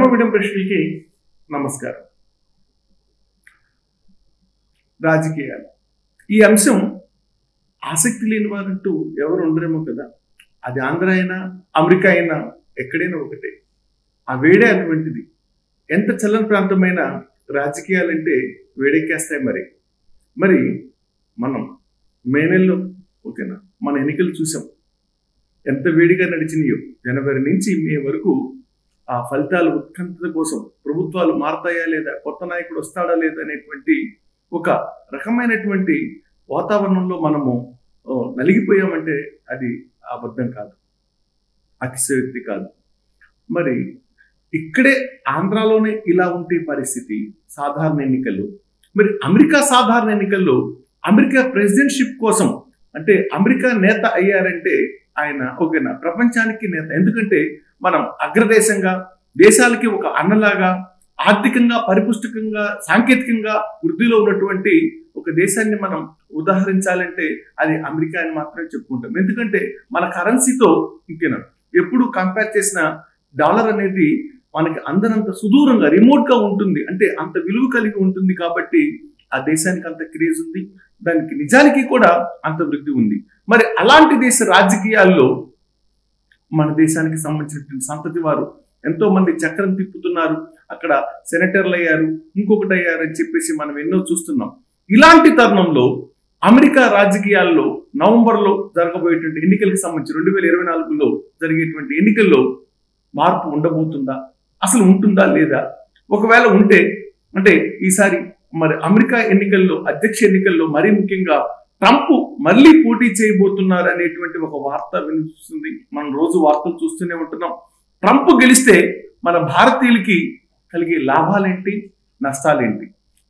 ధర్మపీఠం ప్రేక్షకులకి నమస్కారం. రాజకీయాలు ఈ అంశం ఆసక్తి లేని వారంటూ ఎవరు ఉండరేమో కదా. అది ఆంధ్ర అయినా అమెరికా అయినా ఎక్కడైనా ఒకటే. ఆ వేడే అటువంటిది. ఎంత చల్లని ప్రాంతమైన రాజకీయాలంటే వేడెక్కేస్తాయి. మరి మనం మే నెలలో ఓకేనా మన ఎన్నికలు చూసాం, ఎంత వేడిగా నడిచినాయో. జనవరి నుంచి మే వరకు ఆ ఫలితాలు ఉత్కంఠత కోసం ప్రభుత్వాలు మారతాయా లేదా, కొత్త నాయకుడు వస్తాడా లేదా అనేటువంటి ఒక రకమైనటువంటి వాతావరణంలో మనము నలిగిపోయామంటే అది అబద్ధం కాదు, అతిశయోక్తి కాదు. మరి ఇక్కడే ఆంధ్రాలోనే ఇలా ఉంటే పరిస్థితి సాధారణ ఎన్నికల్లో. మరి అమెరికా సాధారణ ఎన్నికల్లో అమెరికా ప్రెసిడెంట్షిప్ కోసం అంటే అమెరికా నేత అయ్యారంటే ఆయన ఓకేనా ప్రపంచానికి నేత. ఎందుకంటే మనం అగ్రదేశంగా దేశాలకి ఒక అన్నలాగా ఆర్థికంగా పరిపుష్టికంగా సాంకేతికంగా వృద్ధిలో ఉన్నటువంటి ఒక దేశాన్ని మనం ఉదాహరించాలంటే అది అమెరికా అని మాత్రమే చెప్పుకుంటాం. ఎందుకంటే మన కరెన్సీతో ఇంకేనా ఎప్పుడు కంపేర్ చేసిన డాలర్ అనేది మనకి అందనంత సుదూరంగా రిమోట్గా ఉంటుంది, అంటే అంత విలువ కలిగి ఉంటుంది. కాబట్టి ఆ దేశానికి అంత క్రేజ్ ఉంది, దానికి నిజానికి కూడా అంత వృద్ధి ఉంది. మరి అలాంటి దేశ రాజకీయాల్లో మన దేశానికి సంబంధించినటువంటి సంతతి వారు ఎంతో మంది చక్రం తిప్పుతున్నారు. అక్కడ సెనేటర్లు అయ్యారు, ఇంకొకటి అయ్యారు అని చెప్పేసి మనం ఎన్నో చూస్తున్నాం. ఇలాంటి తరుణంలో అమెరికా రాజకీయాల్లో నవంబర్లో జరగబోయేటువంటి ఎన్నికలకు సంబంధించి 2024లో జరిగేటువంటి ఎన్నికల్లో మార్పు ఉండబోతుందా, అసలు ఉంటుందా లేదా? ఒకవేళ ఉంటే అంటే ఈసారి మరి అమెరికా ఎన్నికల్లో అధ్యక్ష ఎన్నికల్లో మరీ ముఖ్యంగా ట్రంప్ మళ్ళీ పోటీ చేయబోతున్నారు అనేటువంటి ఒక వార్త వినిపిస్తుంది. మనం రోజు వార్తలు చూస్తూనే ఉంటున్నాం. ట్రంప్ గెలిస్తే మన భారతీయులకి కలిగే లాభాలేంటి, నష్టాలేంటి?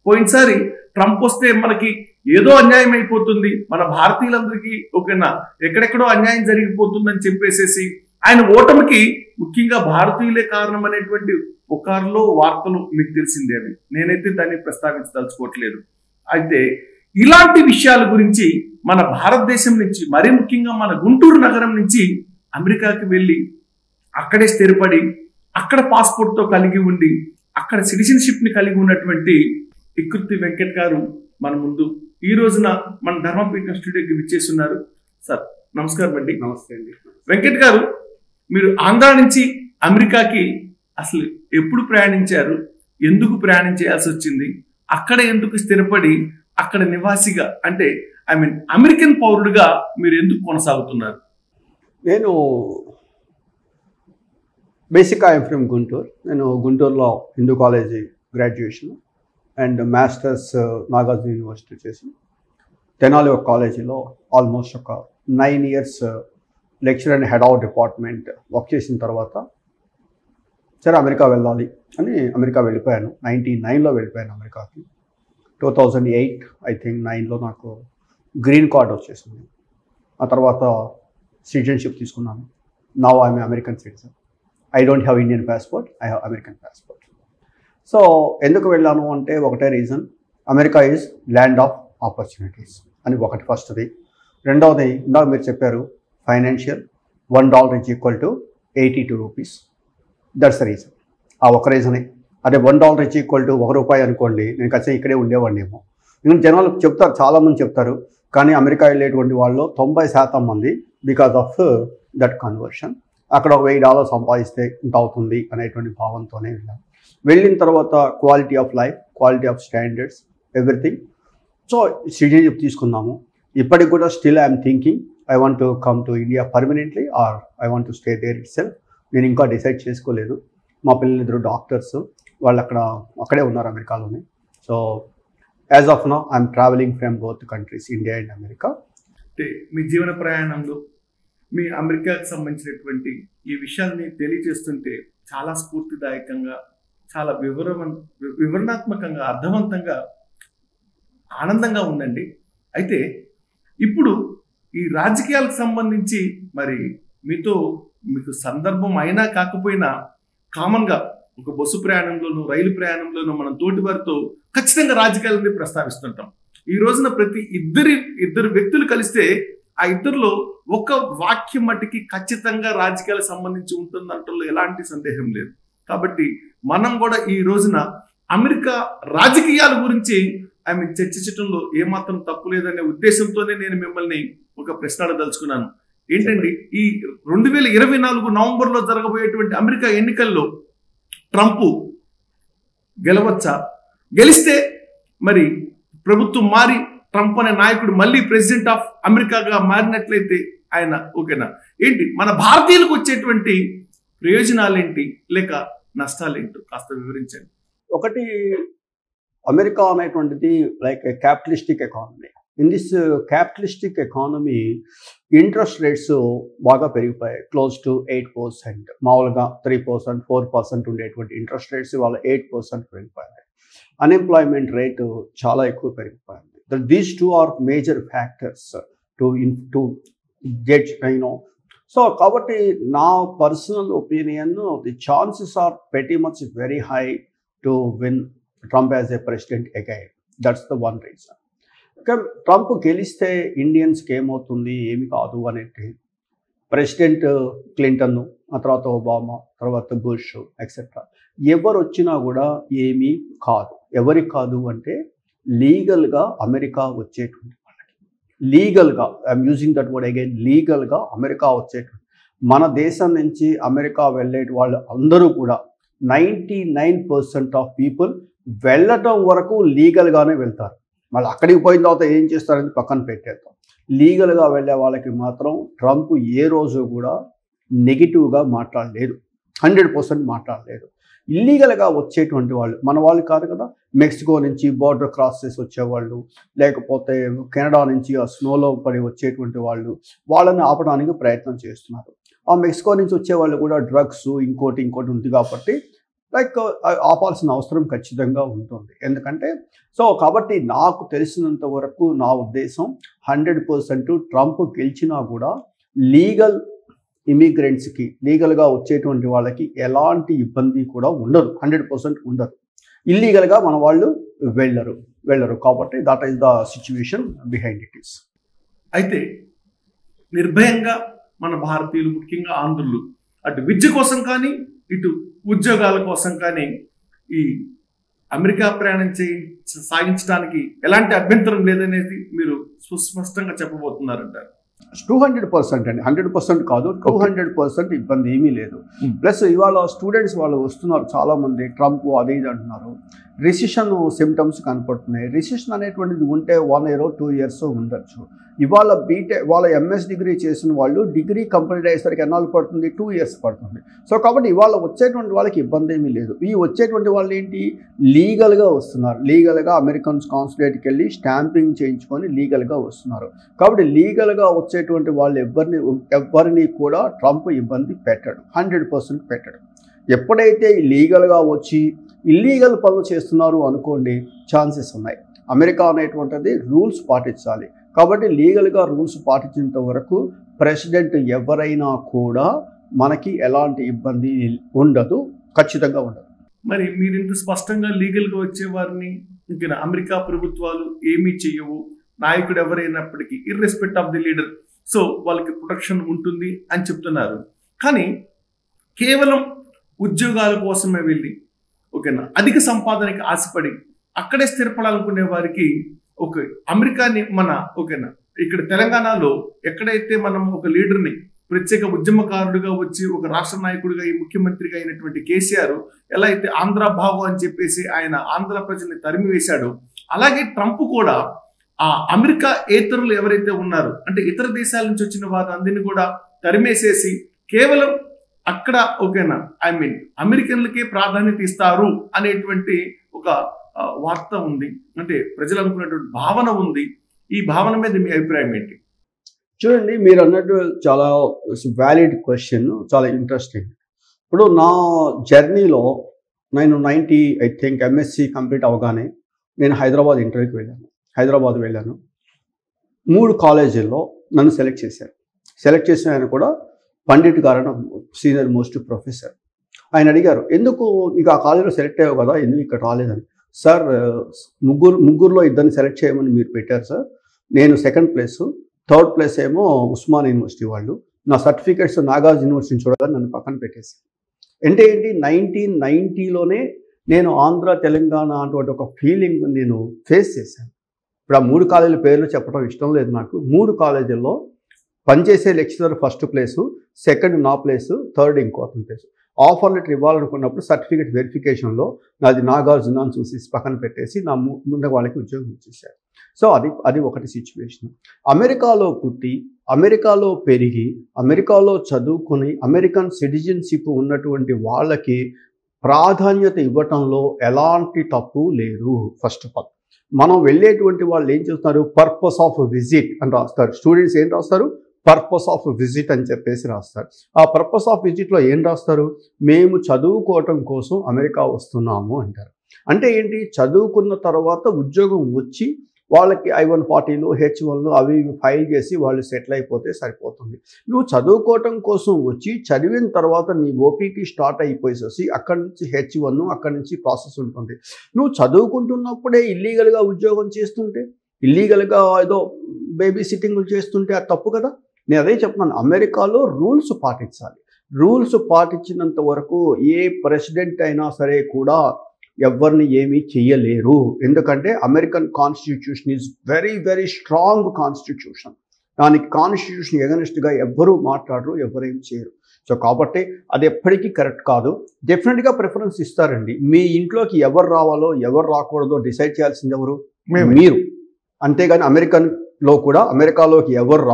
పోయినసారి ట్రంప్ వస్తే మనకి ఏదో అన్యాయం అయిపోతుంది, మన భారతీయులందరికీ ఓకేనా ఎక్కడెక్కడో అన్యాయం జరిగిపోతుందని చెప్పేసేసి ఆయన ఓటమికి ముఖ్యంగా భారతీయులే కారణం అనేటువంటి పుకార్లో వార్తలు మీకు తెలిసిందే. అవి నేనైతే దాన్ని ప్రస్తావించదలుచుకోవట్లేదు. అయితే ఇలాంటి విషయాల గురించి మన భారతదేశం నుంచి మరీ ముఖ్యంగా మన గుంటూరు నగరం నుంచి అమెరికాకి వెళ్ళి అక్కడే స్థిరపడి అక్కడ పాస్పోర్ట్తో కలిగి ఉండి అక్కడ సిటిజన్షిప్ని కలిగి ఉన్నటువంటి ఇకృతి వెంకట్ గారు మన ముందు ఈ రోజున మన ధర్మపీఠం స్టూడియోకి విచ్చేస్తున్నారు. సార్ నమస్కారం అండి. నమస్తే అండి. వెంకట్ గారు, మీరు ఆంధ్ర నుంచి అమెరికాకి అసలు ఎప్పుడు ప్రయాణించారు, ఎందుకు ప్రయాణం చేయాల్సి వచ్చింది, అక్కడ ఎందుకు స్థిరపడి అక్కడ నివాసిగా అంటే అమెరికన్ పౌరుడిగా మీరు ఎందుకు కొనసాగుతున్నారు? నేను బేసిక్ ఐఎమ్ ఫ్రమ్ గుంటూరు. నేను గుంటూరులో Hindu college graduation and masters Nagarjuna university చేసి తెనాలి ఒక కాలేజీలో ఆల్మోస్ట్ ఒక 9 years lecture and head of department work చేసిన తర్వాత సరే అమెరికా వెళ్ళాలి అని అమెరికా వెళ్ళిపోయాను. 1999లో వెళ్ళిపోయాను అమెరికాకి. 2008 ఐ థింక్ 9లో నాకు గ్రీన్ కార్డ్ వచ్చేసింది. ఆ తర్వాత సిటిజన్షిప్ తీసుకున్నాను. Now I'm American citizen. I don't have Indian passport, I have American passport. So ఎందుకు వెళ్ళాను అంటే ఒకటే reason, America is land of opportunities అని ఒకటి ఫస్ట్ది. రెండవది ఇందాక మీరు చెప్పారు financial, $1 is equal to 82 rupees. That's the reason. ఆ ఒక రీజనే. అదే $1 ఈజ్ ఈక్వల్ టు ₹1 అనుకోండి, నేను ఖచ్చితంగా ఇక్కడే ఉండేవాడినేమో. ఇంకా జనాలు చెప్తారు, చాలామంది చెప్తారు, కానీ అమెరికా వెళ్ళేటువంటి వాళ్ళు 90% మంది బికాస్ ఆఫ్ దట్ కన్వర్షన్ అక్కడ ఒక $1000 సంపాదిస్తే ఇంత అవుతుంది అనేటువంటి భావంతోనే వెళ్ళాం. వెళ్ళిన తర్వాత quality of life, quality of standards, everything. So citizenship తీసుకున్నాము. ఇప్పటికి కూడా still I'm thinking I want to come to India permanently or I want to stay there itself. నేను ఇంకా డిసైడ్ చేసుకోలేదు. మా పిల్లలిద్దరు డాక్టర్స్, వాళ్ళు అక్కడే ఉన్నారు అమెరికాలోనే. So as of now I'm travelling from both countries, India and America. అంటే మీ జీవన ప్రయాణంలో మీ అమెరికాకు సంబంధించినటువంటి ఈ విషయాల్ని తెలియజేస్తుంటే చాలా స్ఫూర్తిదాయకంగా, చాలా వివరణాత్మకంగా, అర్థవంతంగా, ఆనందంగా ఉందండి. అయితే ఇప్పుడు ఈ రాజకీయాలకు సంబంధించి మరి మీకు సందర్భం అయినా కాకపోయినా కామన్గా ఒక బస్సు ప్రయాణంలోనూ రైలు ప్రయాణంలోనూ మనం తోటి వారితో ఖచ్చితంగా రాజకీయాలని ప్రస్తావిస్తుంటాం. ఈ రోజున ప్రతి ఇద్దరు వ్యక్తులు కలిస్తే ఆ ఇద్దరిలో ఒక వాక్యం మట్టికి ఖచ్చితంగా రాజకీయాలకు సంబంధించి ఉంటుందంటలో ఎలాంటి సందేహం లేదు. కాబట్టి మనం కూడా ఈ రోజున అమెరికా రాజకీయాల గురించి ఆమె చర్చించడంలో ఏమాత్రం తప్పు లేదనే ఉద్దేశంతోనే నేను మిమ్మల్ని ఒక ప్రశ్న అడగదలుచుకున్నాను. ఏంటండి, ఈ 2024 నవంబర్లో జరగబోయేటువంటి అమెరికా ఎన్నికల్లో ట్రంప్ గెలవచ్చా? గెలిస్తే మరి ప్రభుత్వం మారి ట్రంప్ అనే నాయకుడు మళ్ళీ ప్రెసిడెంట్ ఆఫ్ అమెరికాగా మారినట్లయితే ఆయన ఓకేనా? ఏంటి మన భారతీయులకు వచ్చేటువంటి ప్రయోజనాలేంటి లేక నష్టాలేంటో కాస్త వివరించండి. ఒకటి, అమెరికా అనేటువంటిది like A capitalistic economy. In this capitalistic economy interest rates బాగా పెరిగిపోయాయి, క్లోజ్ టు 8%. మామూలుగా 3%, 4% ఉండేటువంటి ఇంట్రెస్ట్ రేట్స్ ఇవాళ 8% పెరిగిపోయాయి. అన్ఎంప్లాయ్మెంట్ రేటు చాలా ఎక్కువ పెరిగిపోయింది. These two are major factors to get so కాబట్టి నా personal opinion, the chances are very much very high to win Trump as a president again. That's the one reason. Trump గెలిస్తే ఇండియన్స్కి ఏమవుతుంది, ఏమి కాదు అనేది ప్రెసిడెంట్ క్లింటన్, ఆ తర్వాత ఒబామా, తర్వాత బుష్ ఎక్సెట్రా ఎవరు వచ్చినా కూడా ఏమీ కాదు. ఎవరికి కాదు అంటే లీగల్గా అమెరికా వచ్చేటువంటి వాళ్ళకి, లీగల్గా I'm using that word again, లీగల్గా అమెరికా వచ్చేటువంటి మన దేశం నుంచి అమెరికా వెళ్ళే వాళ్ళు అందరూ కూడా 99% ఆఫ్ పీపుల్ వెళ్ళటం వరకు లీగల్గానే వెళ్తారు. మళ్ళీ అక్కడికి పోయిన తర్వాత ఏం చేస్తారని పక్కన పెట్టేద్దాం. లీగల్గా వెళ్ళే వాళ్ళకి మాత్రం ట్రంప్ ఏ రోజు కూడా నెగిటివ్గా మాట్లాడలేదు, 100% మాట్లాడలేదు. ఇల్లీగల్గా వచ్చేటువంటి వాళ్ళు మన వాళ్ళు కాదు కదా, మెక్సికో నుంచి బార్డర్ క్రాస్ చేసి వచ్చేవాళ్ళు, లేకపోతే కెనడా నుంచి ఆ స్నోలో పడి వచ్చేటువంటి వాళ్ళు, వాళ్ళని ఆపడానికి ప్రయత్నం చేస్తున్నారు. ఆ మెక్సికో నుంచి వచ్చేవాళ్ళు కూడా డ్రగ్స్ ఇంకోటి ఉంది కాబట్టి లైక్ ఆపాల్సిన అవసరం ఖచ్చితంగా ఉంటుంది. ఎందుకంటే కాబట్టి నాకు తెలిసినంత వరకు నా ఉద్దేశం 100% ట్రంప్ గెలిచినా కూడా లీగల్ ఇమిగ్రెంట్స్కి, లీగల్గా వచ్చేటువంటి వాళ్ళకి ఎలాంటి ఇబ్బంది కూడా ఉండదు, 100% ఉండదు. ఇల్లీగల్గా మన వాళ్ళు వెళ్ళరు కాబట్టి that is the situation behind it is. అయితే నిర్భయంగా మన భారతీయులు, ముఖ్యంగా ఆంధ్రులు, అటు విద్య కోసం కానీ ఇటు ఉద్యోగాల కోసం కానీ ఈ అమెరికా ప్రయాణం సాగించడానికి ఎలాంటి అభ్యంతరం లేదనేది మీరు సుస్పష్టంగా చెప్పబోతున్నారంటారు. 200% అండి, 100% కాదు, 200% ఇబ్బంది ఏమీ లేదు. ప్లస్ ఇవాళ స్టూడెంట్స్ వాళ్ళు వస్తున్నారు చాలామంది, ట్రంప్ అది ఇది అంటున్నారు. రిసెషన్ సిమ్టమ్స్ కనపడుతున్నాయి. రిసెషన్ అనేటువంటిది ఉంటే 1 year 2 years ఉండొచ్చు. ఇవాళ వాళ్ళ ఎంఎస్ డిగ్రీ చేసిన వాళ్ళు డిగ్రీ కంప్లీట్ అయ్యేసరికి ఎన్నాళ్ళు పడుతుంది, 2 years పడుతుంది. సో కాబట్టి ఇవాళ వచ్చేటువంటి వాళ్ళకి ఇబ్బంది ఏమీ లేదు. ఈ వచ్చేటువంటి వాళ్ళు ఏంటి, లీగల్గా వస్తున్నారు, లీగల్గా అమెరికన్స్ కాన్సులేట్కి వెళ్ళి స్టాంపింగ్ చేయించుకొని లీగల్గా వస్తున్నారు. కాబట్టి లీగల్గా వచ్చేటువంటి వాళ్ళు ఎవరిని కూడా ట్రంప్ ఇబ్బంది పెట్టడు, 100% పెట్టడు. ఎప్పుడైతే లీగల్గా వచ్చి ఇల్లీగల్ పనులు చేస్తున్నారు అనుకోండి, ఛాన్సెస్ ఉన్నాయి. అమెరికా అనేటువంటిది రూల్స్ పాటించాలి. కాబట్టి లీగల్గా రూల్స్ పాటించేంత వరకు ప్రెసిడెంట్ ఎవరైనా కూడా మనకి ఎలాంటి ఇబ్బంది ఉండదు, ఖచ్చితంగా ఉండదు. మరి మీరు ఇంత స్పష్టంగా లీగల్గా వచ్చే వారిని ఇంకా అమెరికా ప్రభుత్వాలు ఏమీ చెయ్యవు, నాయకుడు ఎవరైనప్పటికీ ఇర్రెస్పెక్ట్ ఆఫ్ ది లీడర్, సో వాళ్ళకి ప్రొటెక్షన్ ఉంటుంది అని చెప్తున్నారు. కానీ కేవలం ఉద్యోగాల కోసమే వెళ్ళి ఓకేనా, అధిక సంపాదనకి ఆశపడి అక్కడే స్థిరపడాలనుకునే వారికి ఒక అమెరికాని మన ఓకేనా, ఇక్కడ తెలంగాణలో ఎక్కడైతే మనం ఒక లీడర్ని ప్రత్యేక ఉద్యమకారుడిగా వచ్చి ఒక రాష్ట్ర నాయకుడిగా ఈ ముఖ్యమంత్రిగా అయినటువంటి కేసీఆర్ ఎలా అయితే ఆంధ్ర భాగం అని చెప్పేసి ఆయన ఆంధ్ర ప్రజల్ని తరిమి వేశాడో, అలాగే ట్రంప్ కూడా ఆ అమెరికా ఏతరులు ఎవరైతే ఉన్నారో అంటే ఇతర దేశాల నుంచి వచ్చిన వారందరినీ కూడా తరిమేసేసి కేవలం అక్కడ ఓకేనా అమెరికన్లకే ప్రాధాన్యత ఇస్తారు అనేటువంటి ఒక వార్త ఉంది, అంటే ప్రజలు అనుకున్నటువంటి భావన ఉంది. ఈ భావన మీద మీ అభిప్రాయం ఏంటి? చూడండి, మీరు అన్నట్టు చాలా వ్యాలిడ్ క్వశ్చన్, చాలా ఇంట్రెస్టింగ్. ఇప్పుడు నా జర్నీలో నేను 90 ఐ థింక్ ఎంఎస్సి కంప్లీట్ అవగానే నేను హైదరాబాద్ ఇంటర్వ్యూకి వెళ్ళాను. 3 కాలేజీల్లో నన్ను సెలెక్ట్ చేసిన ఆయన కూడా పండిట్ గారు, సీనియర్ మోస్ట్ ప్రొఫెసర్. ఆయన అడిగారు, ఎందుకు నీకు ఆ కాలేజీలో సెలెక్ట్ అయ్యావు కదా, ఎందుకు ఇక్కడ రాలేదని. సార్, ముగ్గురులో ఇద్దరిని సెలెక్ట్ చేయమని మీరు పెట్టారు సార్, నేను 2nd place, 3rd place ఏమో ఉస్మాన్ యూనివర్సిటీ వాళ్ళు. నా సర్టిఫికేట్స్ నాగార్జున యూనివర్సిటీ చూడగా నన్ను పక్కన పెట్టేశారు. అంటే ఏంటి 1990లోనే నేను ఆంధ్ర తెలంగాణ అటువంటి ఒక ఫీలింగ్ నేను ఫేస్ చేశాను. ఇప్పుడు ఆ 3 కాలేజీల పేర్లు చెప్పడం ఇష్టం లేదు నాకు. 3 కాలేజీల్లో పనిచేసే లెక్చరర్ ఫస్ట్ ప్లేసు, సెకండ్ నా ప్లేసు, థర్డ్ ఇంకోతని ప్లేసు. ఆఫర్ లెటర్ ఇవ్వాలనుకున్నప్పుడు సర్టిఫికేట్ వెరిఫికేషన్లో నాది నాగార్జున అని చూసి పక్కన పెట్టేసి నా ముందు వాళ్ళకి ఉద్యోగం ఇచ్చేసారు. సో అది ఒకటి సిచ్యువేషన్. అమెరికాలో పుట్టి, అమెరికాలో పెరిగి, అమెరికాలో చదువుకుని, అమెరికన్ సిటిజన్షిప్ ఉన్నటువంటి వాళ్ళకి ప్రాధాన్యత ఇవ్వటంలో ఎలాంటి తప్పు లేదు. ఫస్ట్ ఆఫ్ ఆల్ మనం వెళ్ళేటువంటి వాళ్ళు ఏం చేస్తున్నారు, పర్పస్ ఆఫ్ విజిట్ అని రాస్తారు. స్టూడెంట్స్ ఏం రాస్తారు, పర్పస్ ఆఫ్ విజిట్ అని చెప్పేసి రాస్తారు. ఆ పర్పస్ ఆఫ్ విజిట్లో ఏం రాస్తారు, మేము చదువుకోవటం కోసం అమెరికా వస్తున్నాము అంటారు. అంటే ఏంటి, చదువుకున్న తర్వాత ఉద్యోగం వచ్చి వాళ్ళకి I-140లు H-1లు అవి ఫైల్ చేసి వాళ్ళు సెటిల్ అయిపోతే సరిపోతుంది. నువ్వు చదువుకోవటం కోసం వచ్చి చదివిన తర్వాత నీ OPT స్టార్ట్ అయిపోయేసి అక్కడి నుంచి H-1 అక్కడి నుంచి ప్రాసెస్ ఉంటుంది. నువ్వు చదువుకుంటున్నప్పుడే ఇల్లీగల్గా ఉద్యోగం చేస్తుంటే, ఇల్లీగల్గా ఏదో బేబీ సిట్టింగ్లు చేస్తుంటే అది తప్పు కదా. నేను అదే చెప్తున్నాను, అమెరికాలో రూల్స్ పాటించాలి. రూల్స్ పాటించినంత వరకు ఏ ప్రెసిడెంట్ అయినా సరే కూడా ఎవరిని ఏమీ చెయ్యలేరు. ఎందుకంటే American constitution is very very strong constitution. దానికి కాన్స్టిట్యూషన్ ఎగనెస్ట్గా ఎవ్వరూ మాట్లాడరు, ఎవరేం చేయరు. సో కాబట్టి అది ఎప్పటికీ కరెక్ట్ కాదు. డెఫినెట్గా ప్రిఫరెన్స్ ఇస్తారండి. మీ ఇంట్లోకి ఎవరు రావాలో ఎవరు రాకూడదో డిసైడ్ చేయాల్సింది ఎవరు, మీరు. అంతేగాని అమెరికన్లో కూడా అమెరికాలోకి ఎవరు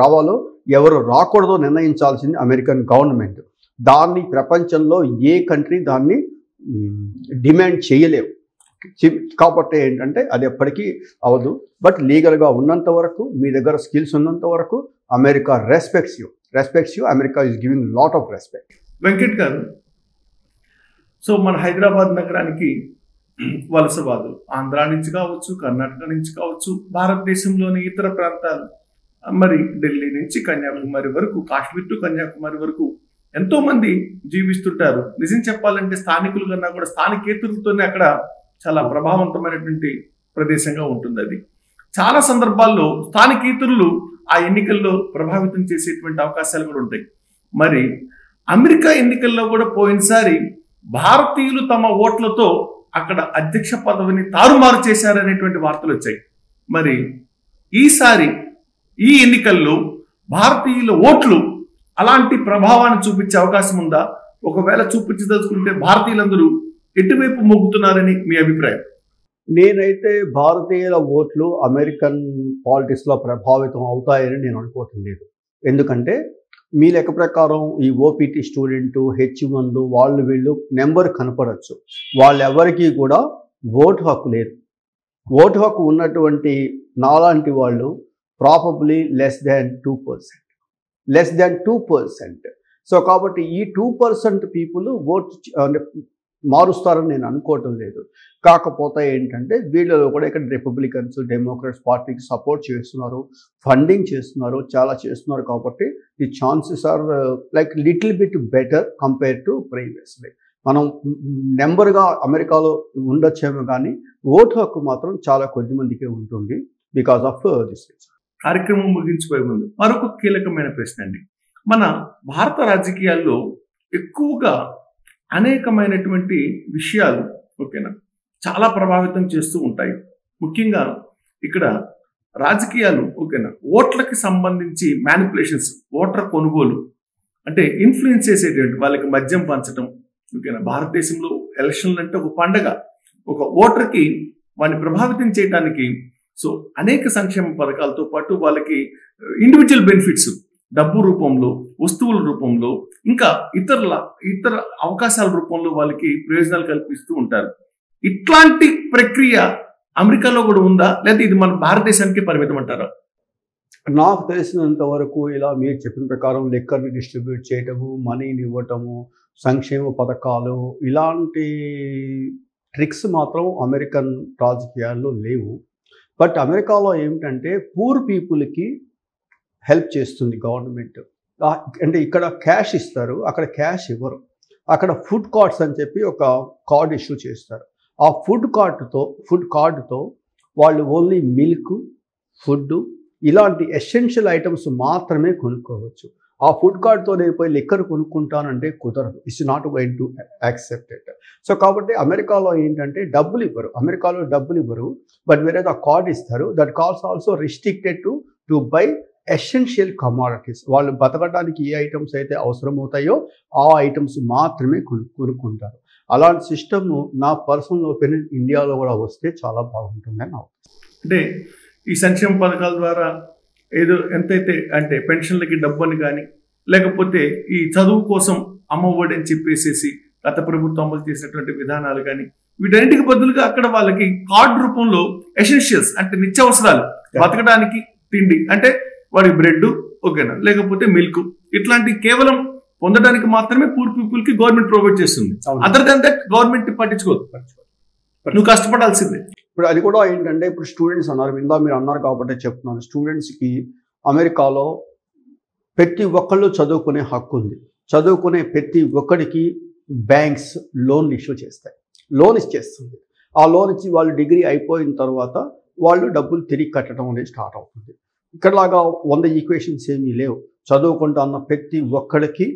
రావాలో ఎవరు రాకూడదో నిర్ణయించాల్సింది అమెరికన్ గవర్నమెంట్. దాన్ని ప్రపంచంలో ఏ కంట్రీ దాన్ని డిమాండ్ చేయలేవు. కాబట్టి ఏంటంటే అది ఎప్పటికీ అవ్వదు. బట్ లీగల్గా ఉన్నంత వరకు, మీ దగ్గర స్కిల్స్ ఉన్నంత వరకు America respects you. America is giving lot of respect. Venkat గారు, సో మన హైదరాబాద్ నగరానికి వలసవాదులు ఆంధ్ర నుంచి కావచ్చు, కర్ణాటక నుంచి కావచ్చు, భారతదేశంలోని ఇతర ప్రాంతాలు, మరి ఢిల్లీ నుంచి కన్యాకుమారి వరకు, కాశ్మీర్ టు కన్యాకుమారి వరకు ఎంతో మంది జీవిస్తుంటారు. నిజం చెప్పాలంటే స్థానికుల కన్నా కూడా స్థానికేతరులతోనే అక్కడ చాలా ప్రభావవంతమైనటువంటి ప్రదేశంగా ఉంటుంది. అది చాలా సందర్భాల్లో స్థానికేతరులు ఆ ఎన్నికల్లో ప్రభావితం చేసేటువంటి అవకాశాలు కూడా ఉంటాయి. మరి అమెరికా ఎన్నికల్లో కూడా పోయినసారి భారతీయులు తమ ఓట్లతో అక్కడ అధ్యక్ష పదవిని తారుమారు చేశారనేటువంటి వార్తలు వచ్చాయి. మరి ఈసారి ఈ ఎన్నికల్లో భారతీయుల ఓట్లు అలాంటి ప్రభావాన్ని చూపించే అవకాశం ఉందా? ఒకవేళ చూపించదలుచుకుంటే భారతీయులందరూ ఎటువైపు మొగ్గుతున్నారని మీ అభిప్రాయం? నేనైతే భారతీయుల ఓట్లు అమెరికన్ పాలిటిక్స్లో ప్రభావితం అవుతాయని నేను అనుకోవటం లేదు. ఎందుకంటే మీ లెక్క ప్రకారం ఈ OPT స్టూడెంటు, H-1లు, వాళ్ళు వీళ్ళు నెంబర్ కనపడవచ్చు. వాళ్ళెవరికీ కూడా ఓటు హక్కు లేదు. ఓటు హక్కు ఉన్నటువంటి నాలాంటి వాళ్ళు ప్రాబబ్లీ లెస్ దాన్ 2%. సో కాబట్టి ఈ 2% పీపుల్ ఓటు మారుస్తారని నేను అనుకోవటం లేదు. కాకపోతే ఏంటంటే వీళ్ళలో కూడా ఇక్కడ రిపబ్లికన్స్, డెమోక్రాట్స్ పార్టీకి సపోర్ట్ చేస్తున్నారు, ఫండింగ్ చేస్తున్నారు, చాలా చేస్తున్నారు. కాబట్టి the chances are like little bit better compare to previously. మనం నెంబర్గా అమెరికాలో ఉండొచ్చేమో కానీ ఓటు హక్కు మాత్రం చాలా కొద్ది మందికే ఉంటుంది బికాస్ ఆఫ్ దిస్. కార్యక్రమం ముగించిపోయే ముందు మరొక కీలకమైన ప్రశ్న అండి. మన భారత రాజకీయాల్లో ఎక్కువగా అనేకమైనటువంటి విషయాలు ఓకేనా చాలా ప్రభావితం చేస్తూ ఉంటాయి. ముఖ్యంగా ఇక్కడ రాజకీయాలు ఓకేనా ఓట్లకి సంబంధించి మ్యానిపులేషన్స్, ఓటర్ కొనుగోలు అంటే ఇన్ఫ్లుయెన్స్ చేసేటువంటి వాళ్ళకి మద్యం పంచడం ఓకేనా. భారతదేశంలో ఎలక్షన్లు అంటే ఒక పండగ. ఒక ఓటర్కి వాడిని ప్రభావితం చేయడానికి సో అనేక సంక్షేమ పథకాలతో పాటు వాళ్ళకి ఇండివిజువల్ బెనిఫిట్స్ డబ్బు రూపంలో, వస్తువుల రూపంలో, ఇంకా ఇతర అవకాశాల రూపంలో వాళ్ళకి ప్రయోజనాలు కల్పిస్తూ ఉంటారు. ఇట్లాంటి ప్రక్రియ అమెరికాలో కూడా ఉందా, లేదా ఇది మన భారతదేశానికి పరిమితం అంటారా? నాకు తెలిసినంత వరకు ఇలా మీరు చెప్పిన ప్రకారం లిక్కర్ని డిస్ట్రిబ్యూట్ చేయటము, మనీని ఇవ్వటము, సంక్షేమ పథకాలు, ఇలాంటి ట్రిక్స్ మాత్రం అమెరికన్ రాజకీయాల్లో లేవు. బట్ అమెరికాలో ఏమిటంటే పూర్ పీపుల్కి హెల్ప్ చేస్తుంది గవర్నమెంట్. అంటే ఇక్కడ క్యాష్ ఇస్తారు, అక్కడ క్యాష్ ఇవ్వరు. అక్కడ ఫుడ్ కార్డ్స్ అని చెప్పి ఒక కార్డ్ ఇష్యూ చేస్తారు. ఆ ఫుడ్ కార్డుతో వాళ్ళు ఓన్లీ మిల్క్, ఫుడ్ ఇలాంటి ఎసెన్షియల్ ఐటమ్స్ మాత్రమే కొనుక్కోవచ్చు. ఆ ఫుడ్ కార్డ్తో నేను పోయి లిక్కర్ కొనుక్కుంటానంటే కుదరదు. It's not going to accept it. So కాబట్టి అమెరికాలో ఏంటంటే డబ్బులు ఇవ్వరు. బట్ వేరే ఆ కార్డ్ ఇస్తారు. That cards also restricted to buy essential commodities. వాళ్ళు బతకడానికి ఏ ఐటమ్స్ అయితే అవసరమవుతాయో ఆ ఐటమ్స్ మాత్రమే కొనుక్కుంటారు. అలాంటి సిస్టమ్ నా పర్సనల్ ఒపీనియన్ ఇండియాలో కూడా వస్తే చాలా బాగుంటుందని నా అంటే ఈ సంక్షేమ పథకాల ద్వారా ఏదో ఎంతైతే అంటే పెన్షన్లకి డబ్బు అని కానీ లేకపోతే ఈ చదువు కోసం అమ్మఒడి అని చెప్పేసేసి గత ప్రభుత్వం అమలు చేసినటువంటి విధానాలు కానీ వీటన్నిటికి బదులుగా అక్కడ వాళ్ళకి కార్డు రూపంలో ఎసెన్షియల్స్ అంటే నిత్యావసరాలు బతకడానికి తిండి అంటే వాడి బ్రెడ్ ఓకేనా లేకపోతే మిల్క్ ఇట్లాంటి కేవలం పొందడానికి మాత్రమే పూర్ పీపుల్ కి గవర్నమెంట్ ప్రొవైడ్ చేస్తుంది. అదర్ దాన్ దట్ గవర్నమెంట్ పట్టించుకోదు. నువ్వు కష్టపడాల్సిందే. ఇప్పుడు అది కూడా ఏంటంటే ఇప్పుడు స్టూడెంట్స్ అన్నారు, మీరు అన్నారు కాబట్టి చెప్తున్నాను. స్టూడెంట్స్కి అమెరికాలో ప్రతి ఒక్కళ్ళు చదువుకునే హక్కు ఉంది. చదువుకునే ప్రతి ఒక్కడికి బ్యాంక్స్ లోన్లు ఇష్యూ చేస్తాయి, లోన్ ఇచ్చేస్తుంది. ఆ లోన్ ఇచ్చి వాళ్ళు డిగ్రీ అయిపోయిన తర్వాత వాళ్ళు డబ్బులు తిరిగి కట్టడం అనేది స్టార్ట్ అవుతుంది. ఇక్కడలాగా 100 ఈక్వేషన్స్ ఏమీ లేవు. చదువుకుంటా అన్న ప్రతి ఒక్కడికి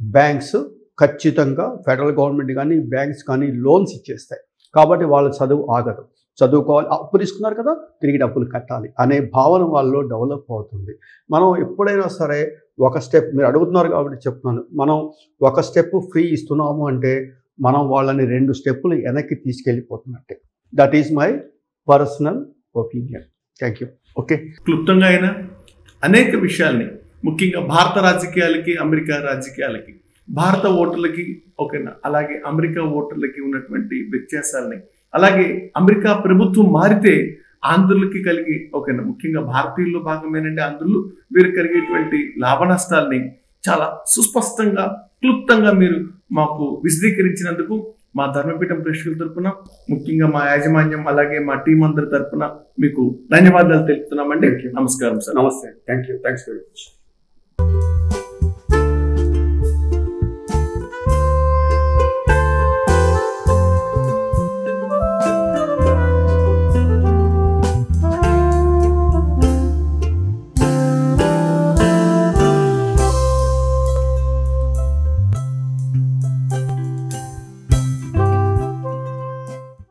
బ్యాంక్స్ ఖచ్చితంగా ఫెడరల్ గవర్నమెంట్ కానీ బ్యాంక్స్ కానీ లోన్స్ ఇచ్చేస్తాయి. కాబట్టి వాళ్ళ చదువు ఆగదు. చదువుకోవాలి, అప్పు తీసుకున్నారు కదా తిరిగి డబ్బులు కట్టాలి అనే భావన వాళ్ళలో డెవలప్ అవుతుంది. మనం ఎప్పుడైనా సరే ఒక స్టెప్, మీరు అడుగుతున్నారు కాబట్టి చెప్తున్నాను, మనం ఒక స్టెప్ ఫ్రీ ఇస్తున్నాము అంటే మనం వాళ్ళని 2 స్టెప్పులు వెనక్కి తీసుకెళ్ళిపోతున్నట్టే. That is my personal opinion. Thank you. Okay, క్లుప్తంగా అయినా అనేక విషయాల్ని ముఖ్యంగా భారత రాజకీయాలకి అమెరికా రాజకీయాలకి భారత ఓటర్లకి ఓకేనా అలాగే అమెరికా ఓటర్లకి ఉన్నటువంటి వ్యత్యాసాలని అలాగే అమెరికా ప్రభుత్వం మారితే ఆంధ్రులకి కలిగి ఓకేనా ముఖ్యంగా భారతీయుల్లో భాగమేనంటే ఆంధ్రులు వీరు కలిగేటువంటి లాభ నష్టాలని చాలా సుస్పష్టంగా క్లుప్తంగా మీరు మాకు విశదీకరించినందుకు మా ధర్మపీఠం ప్రేక్షకుల తరపున ముఖ్యంగా మా యాజమాన్యం అలాగే మా టీం అందరి తరపున మీకు ధన్యవాదాలు తెలుపుతున్నామండి. నమస్కారం సార్. నమస్తే. Thank you. Thanks very much.